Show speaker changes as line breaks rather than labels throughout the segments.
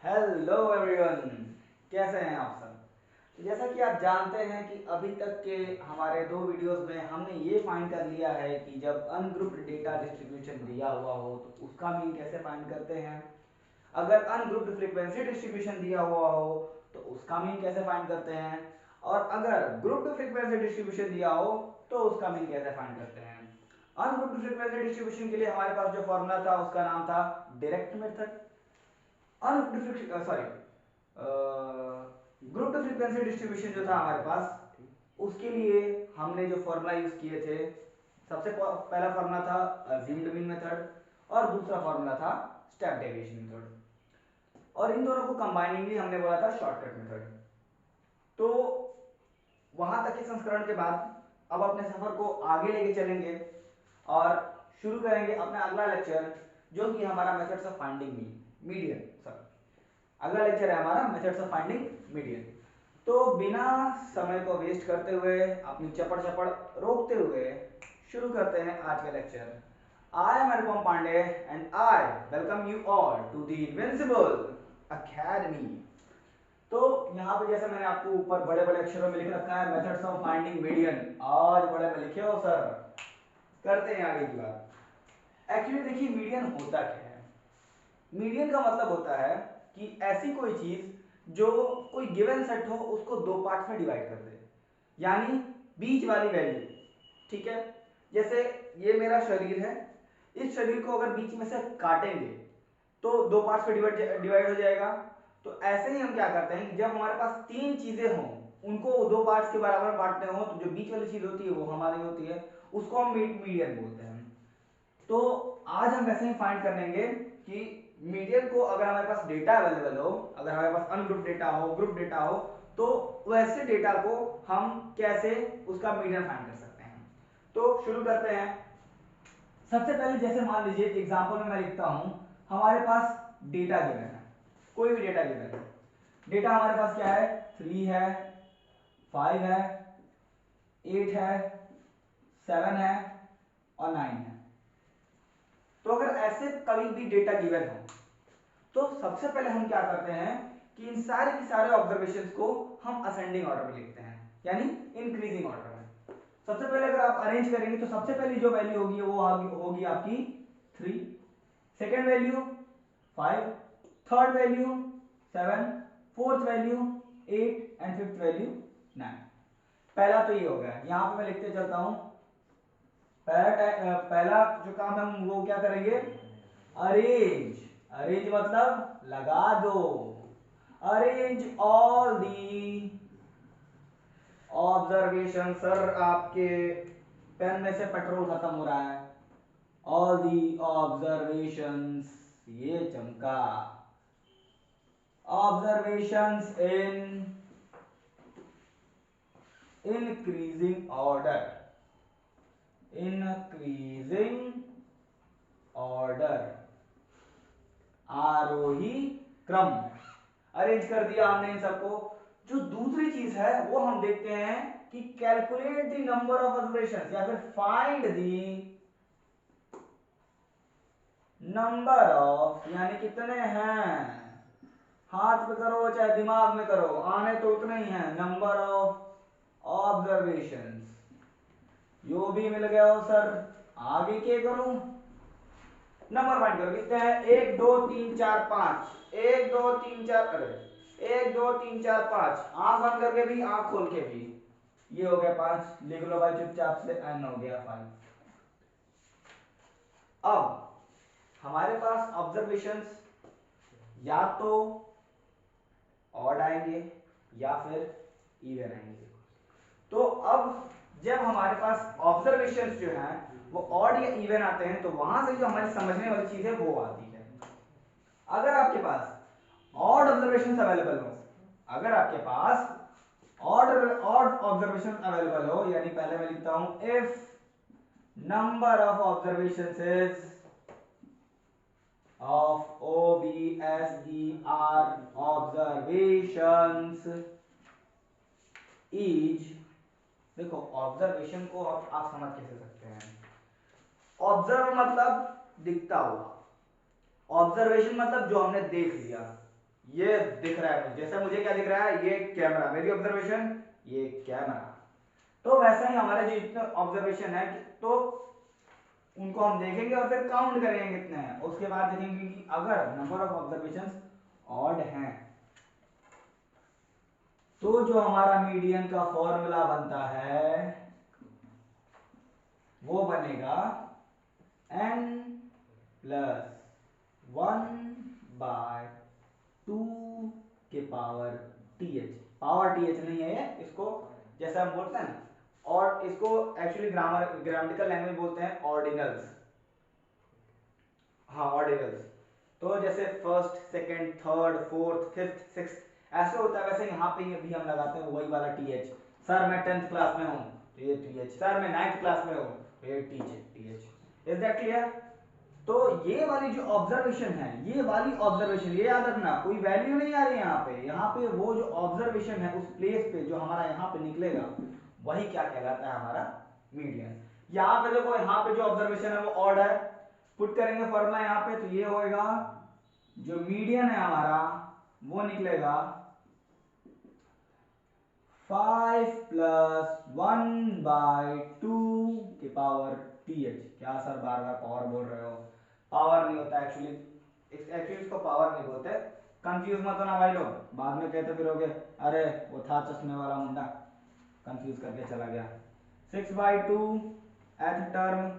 Hello everyone, कैसे हैं आप सब। तो जैसा कि आप जानते हैं कि अभी तक के हमारे दो वीडियोस में हमने ये फाइंड कर लिया है कि जब अनग्रुप्ड डेटा डिस्ट्रीब्यूशन दिया हुआ हो तो उसका मीन कैसे फाइंड करते हैं। अगर अनग्रुप्ड फ्रीक्वेंसी डिस्ट्रीब्यूशन दिया हुआ हो तो उसका मीन कैसे फाइंड करते हैं। और अगर ग्रुप्ड फ्रीक्वेंसी डिस्ट्रीब्यूशन दिया हो तो उसका मीन कैसे फाइंड करते हैं। अनग्रुप्ड फ्रीक्वेंसी डिस्ट्रीब्यूशन के लिए हमारे पास जो फॉर्मूला था उसका नाम था direct method. Sorry, group frequency distribution जो था हमारे पास उसके लिए हमने जो फॉर्मूला यूज किए थे, सबसे पहला फॉर्मूला था अज्यूम्ड मीन मेथड और दूसरा फॉर्मूला था स्टेप डेविएशन मेथड, और इन दोनों को कंबाइनिंगली हमने बोला था शॉर्टकट मेथड। तो वहां तक के संस्करण के बाद अब अपने सफर को आगे लेके चलेंगे और शुरू करेंगे अपना अगला लेक्चर, जो कि हमारा methods of finding median sorry अगला लेक्चर है हमारा मेथड्स ऑफ फाइंडिंग मीडियन। तो बिना समय को वेस्ट करते हुए, अपनी चपड़ चपड़ रोकते हुए शुरू करते हैं आज का lecture. I am Anupam Pandey and I welcome you all to the Invincible Academy. तो यहाँ पे जैसे मैंने आपको ऊपर बड़े बड़े अक्षरों में लिख रखा है मेथड्स ऑफ फाइंडिंग मीडियन, आज बड़े में लिखे हो सर। करते हैं आगे की बात। एक्चुअली देखिए मीडियन होता क्या है। मीडियन का मतलब होता है कि ऐसी कोई चीज जो कोई गिवन सेट हो उसको दो पार्ट्स में डिवाइड कर दे, यानी बीच वाली वैल्यू। ठीक है, जैसे ये मेरा शरीर है, इस शरीर को अगर बीच में से काटेंगे तो दो पार्ट्स में डिवाइड हो जाएगा। तो ऐसे ही हम क्या करते हैं कि जब हमारे पास तीन चीजें हों, उनको दो पार्ट्स के बराबर बांटने हो, तो जो बीच वाली चीज होती है वो हमारी होती है, उसको हम मीडियन बोलते हैं। तो आज हम वैसे ही फाइंड कर लेंगे कि मीडियन को अगर हमारे पास डेटा अवेलेबल हो, अगर हमारे पास अनग्रुप डेटा हो, ग्रुप डेटा हो, तो वैसे डेटा को हम कैसे उसका मीडियन फाइंड कर सकते हैं। तो शुरू करते हैं। सबसे पहले जैसे मान लीजिए एग्जांपल में मैं लिखता हूं, हमारे पास डेटा गिवन है, कोई भी डेटा गिवन है। डेटा हमारे पास क्या है, 3 है, 5 है, 8 है, 7 है और 9 है। तो अगर ऐसे कभी भी डेटा गिवन हो तो सबसे पहले हम क्या करते हैं कि इन सारे के सारे ऑब्जर्वेशंस को हम असेंडिंग ऑर्डर में लिखते हैं, यानी इंक्रीजिंग ऑर्डर में। सबसे पहले अगर आप अरेंज करेंगे तो सबसे पहली जो वैल्यू होगी वो होगी आपकी 3, second value 5, third value 7, fourth value 8 and fifth value 9। पहला तो ये हो गया। यहां पे मैं लिखते चलता हूं। पहला जो काम हम वो क्या करेंगे, अरेंज। अरेंज मतलब लगा दो। Arrange all the observation. Sir आपके पेन में से पेट्रोल खत्म हो रहा है। ऑल दी ऑब्जर्वेशंस, ये चमका, observations in increasing order, increasing order, आरोही क्रम। अरेंज कर दिया हमने इन सबको। जो दूसरी चीज है वो हम देखते हैं कि calculate the number of observations, या फिर फाइंड द नंबर ऑफ, यानी कितने हैं, हाथ पे करो चाहे दिमाग में करो, आने तो उतने ही हैं, नंबर ऑफ ऑब्जर्वेशंस। यो भी मिल गया हो सर। आगे क्या करूं, नंबर फाइंड करो कितने हैं, 1 2 3 4 5, 1 2 3 4, अरे 1 2 3 4 5, आंख बंद करके भी आंख खोल के भी, ये हो गया 5। लिख लो भाई चुपचाप से, n हो गया 5। अब हमारे पास ऑब्जर्वेशंस या तो ऑड आएंगे या फिर इवन आएंगे। तो अब जब हमारे पास ऑब्जर्वेशंस जो हैं वो ऑड या इवन आते हैं तो वहां से जो हमारी समझने वाली चीज है वो आती है। अगर आपके पास ऑड ऑब्जर्वेशंस अवेलेबल हो, अगर आपके पास ऑड ऑब्जर्वेशन अवेलेबल हो, यानी पहले मैं लिखता हूं if number of observations is of OBSER observations is, देखो ऑब्जर्वेशन को आप समझ कैसे सकते हैं। ऑब्जर्व मतलब दिखता हुआ, ऑब्जर्वेशन मतलब जो हमने देख लिया। ये दिख रहा है मुझे, जैसे मुझे क्या दिख रहा है, ये कैमरा, मेरी ऑब्जर्वेशन, ये कैमरा। तो वैसा ही हमारे जो इतने ऑब्जर्वेशन है तो उनको हम देखेंगे और फिर काउंट करेंगे कितने हैं, उसके बाद देखेंगे कि अगर नंबर ऑफ ऑब्जर्वेशंस ऑड हैं तो जो हमारा मीडियन का फॉर्मूला बनता है वो बनेगा n प्लस 1/2 के पावर th। पावर th नहीं है ये, इसको जैसे हम बोलते हैं ना, और इसको एक्चुअली ग्रामेटिकल लैंग्वेज बोलते हैं ऑर्डिनल्स। हाँ ऑर्डिनल्स। तो जैसे first, second, third, fourth, fifth, sixth ऐसे होता है, वैसे यहाँ पे भी हम लगाते हैं वही वाला th। सर मैं 10th क्लास में हूँ तो ये th, सर मैं 9th क्लास में हूँ तो ये th। Is that clear? तो ये वाली जो ऑब्जर्वेशन है, ये वाली ऑब्जर्वेशन, ये याद रखना, कोई वैल्यू नहीं आ रही यहाँ पे वो जो ऑब्जर्वेशन है उस प्लेस पे जो हमारा यहाँ पे निकलेगा वही क्या कहलाता है, हमारा मीडियन। यहाँ पे देखो, यहाँ पे जो ऑब्जर्वेशन है वो ऑड है, पुट करेंगे फॉर्मूला यहाँ पे तो ये होएगा, जो मीडियन है हमारा वो निकलेगा 5 प्लस 1/2 के पावर th। क्या सर बार बार पावर बोल रहे हो? पावर नहीं होता एक्चुअली, इसको पावर नहीं बोलते, कंफ्यूज मत होना भाई लोग, बाद में कहते फिरोगे अरे वो था चश्मे वाला मुंडा, कंफ्यूज करके चला गया। 6/2 एथ टर्म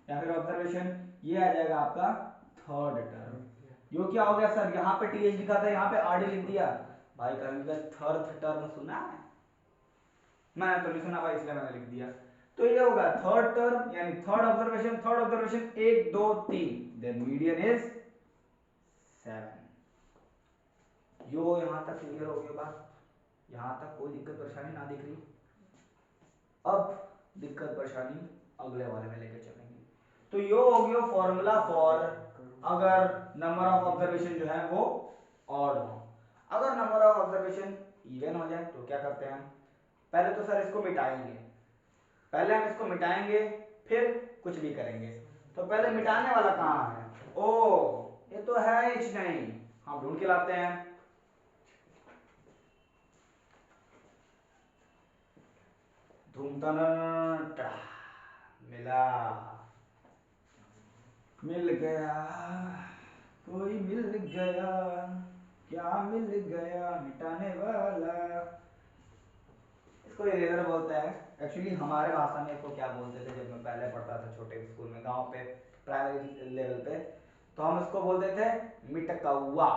या फिर ऑब्जर्वेशन, ये आ जाएगा आपका थर्ड टर्म। यो क्या हो गया सर, यहाँ पे टीएच लिखा था, यहाँ पे आरडी लिख दिया। भाई कभी थर्ड टर्म सुना है? मैंने तो नहीं सुना भाई, इसलिए मैंने लिख दिया। तो ये होगा थर्ड टर्म यानी third observation, 1 2 3, then median is 7। यो यहां तक क्लियर हो गया बात? यहां तक कोई दिक्कत परेशानी ना दिख रही? अब दिक्कत परेशानी अगले वाले में लेके चलेंगे। तो यो हो गया फॉर्मूला फॉर अगर नंबर ऑफ ऑब्जर्वेशन जो है वो ऑड हो। अगर नंबर ऑफ ऑब्जर्वेशन इवन हो जाए तो क्या करते हैं हम? पहले तो सर इसको मिटाएंगे, पहले हम इसको मिटाएंगे फिर कुछ भी करेंगे। तो पहले मिटाने वाला कहाँ है? ओ ये तो है ही नहीं, हम ढूंढ के लाते हैं। मिला, मिल गया, कोई मिल गया, क्या मिल गया मिटाने वाला। इसको इरेजर बोलते हैं एक्चुअली, हमारे भाषा में इसको क्या बोलते थे जब मैं पहले पढ़ता था छोटे स्कूल में, गांव पे प्राइमरी लेवल पे, तो हम इसको बोलते थे मिटकौवा।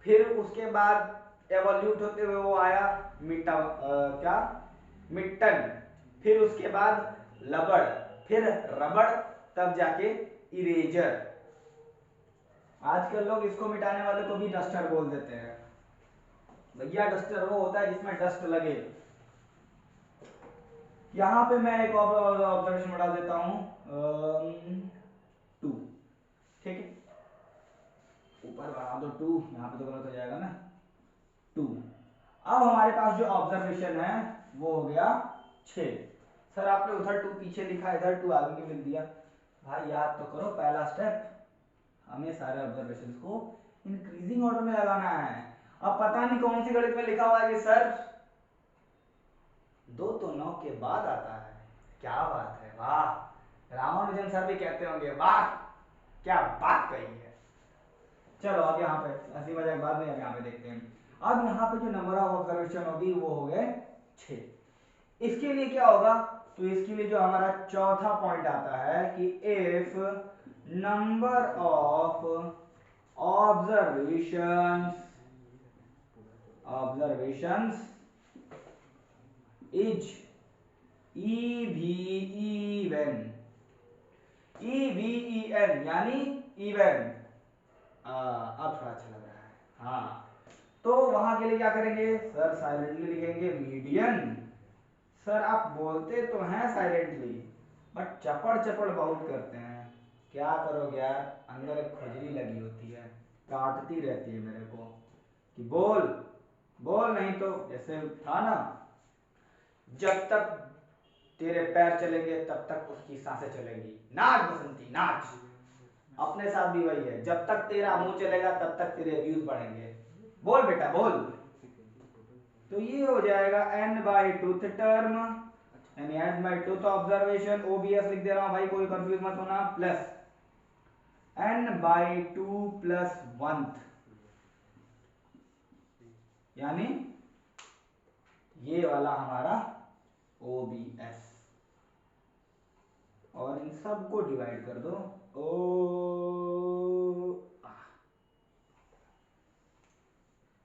फिर उसके बाद एवोल्यूट होते हुए वो आया क्या मिट्टन, फिर उसके बाद लबड़, फिर रबड़, तब जाके इरेजर। आजकल लोग इसको मिटाने वाले को भी डस्टर बोल देते हैं। भैया डस्टर वो होता है जिसमें डस्ट लगे। यहां पे मैं एक ऑब्जर्वेशन बढ़ा देता हूं 2, ठीक है, ऊपर बढ़ा दो 2, यहां पे तो गलत हो जाएगा ना 2। अब हमारे पास जो ऑब्जर्वेशन है वो हो गया 6। सर आपने उधर 2 पीछे लिखा, इधर 2 आगे क्यों लिख दिया? भाई याद तो करो पहला स्टेप, हमें सारे ऑब्जर्वेशंस को इंक्रीजिंग ऑर्डर में लगाना है। अब पता नहीं कौन सी गणित में लिखा हुआ है कि सर 2 तो 9 के बाद आता है। क्या बात है, वाह, रामानुजन सर भी कहते होंगे वाह क्या बात कही है। चलो अब यहाँ पे हंसी मजाक बाद में, अब यहाँ पे देखते हैं। अब यहाँ पे जो नंबर ऑफ ऑब्जर्वेशन होगी वो हो गए 6। इसके लिए क्या होगा? तो इसके लिए जो हमारा चौथा पॉइंट आता है कि if number of observations is even, EVEN यानी इवन। अब थोड़ा अच्छा लग रहा है। हाँ, तो वहां के लिए क्या करेंगे सर? साइलेंटली लिखेंगे मीडियन। सर आप बोलते तो हैं साइलेंटली, बट चपड़ चपड़ बहुत करते हैं। क्या करोगे यार, अंदर एक खुजली लगी होती है, काटती रहती है मेरे को कि बोल बोल, नहीं तो जैसे था ना, जब तक तेरे पैर चलेंगे तब तक उसकी सांसें चलेंगी, नाच बसंती नाच। अपने साथ भी वही है, जब तक तेरा मुंह चलेगा तब तक तेरे व्यूज बढ़ेंगे। बोल बेटा बोल। तो ये हो जाएगा n बाई टूथ टर्म यानी n by tooth observation, OBS लिख दे रहा हूं भाई, कोई कंफ्यूज मत होना, plus n by two plus 1 यानी ये वाला हमारा OBS, और इन सब को डिवाइड कर दो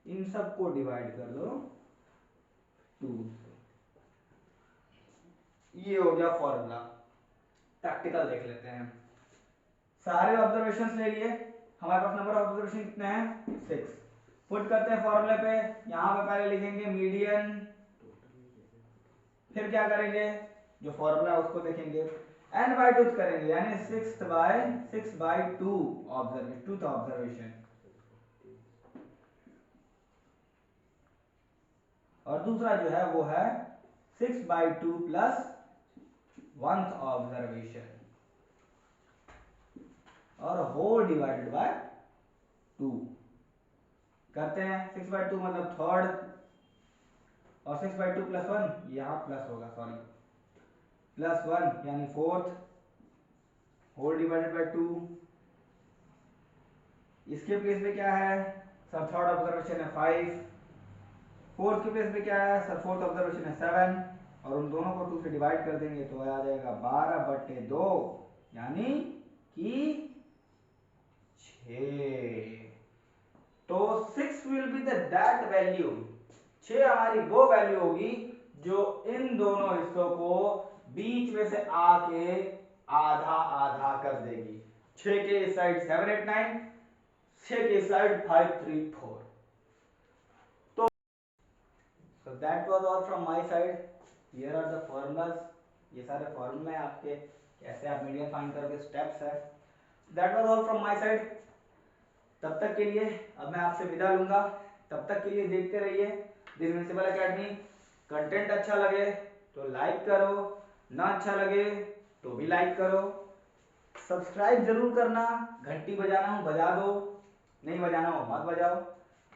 इन सब को डिवाइड कर दो 2 से। ये हो गया फॉर्मूला। प्रैक्टिकल देख लेते हैं। सारे ऑब्जर्वेशंस ले लिए, हमारे पास नंबर ऑफ ऑब्जर्वेशन कितने हैं 6। पुट करते हैं फॉर्मूले पे, यहां पे पहले लिखेंगे मीडियन, फिर क्या करेंगे जो फॉर्मूला है उसको देखेंगे, n बाई टूथ करेंगे यानी 6 बाई 2 टूथ ऑब्जर्वेशन, और दूसरा जो है वो है 6 बाई 2 प्लस 1 ऑब्जर्वेशन, और होल डिवाइडेड बाय 2 करते हैं। 6 बाई 2 मतलब थर्ड, और 6 बाई 2 प्लस 1 यहाँ प्लस होगा, सॉरी प्लस 1 यानी फोर्थ, होल डिवाइडेड बाय 2। इसके प्लेस पे क्या है सर, थर्ड ऑब्जर्वेशन है 5, फोर्थ के प्लेस पे क्या है सर, फोर्थ ऑब्जर्वेशन है 7, और उन दोनों को 2 से डिवाइड कर देंगे तो आ जाएगा 12/2 यानी कि 6। तो 6 will be the that value, 6 हमारी वो वैल्यू होगी जो इन दोनों हिस्सों को बीच में से आके आधा आधा कर देगी। 6 के इस साइड 7 8 9, 6 के इस साइड 5 3 4। तो so that was all from my side. Here are the formulas, ये सारे फॉर्मूले आपके, कैसे आप मीडियन फाइंड करोगे, स्टेप्स है। That was all from my side. तब तक के लिए अब मैं आपसे विदा लूंगा, तब तक के लिए देखते रहिए दिस प्रिंसिपल एकेडमी। कंटेंट अच्छा लगे तो लाइक करो, ना अच्छा लगे तो भी लाइक करो, सब्सक्राइब जरूर करना, घंटी बजाना हो बजा दो, नहीं बजाना हो मत बजाओ,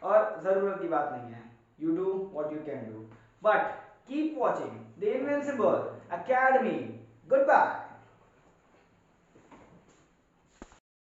और जरूरत की बात नहीं है, you do what you can do, but keep watching the Invincible Academy. Good bye.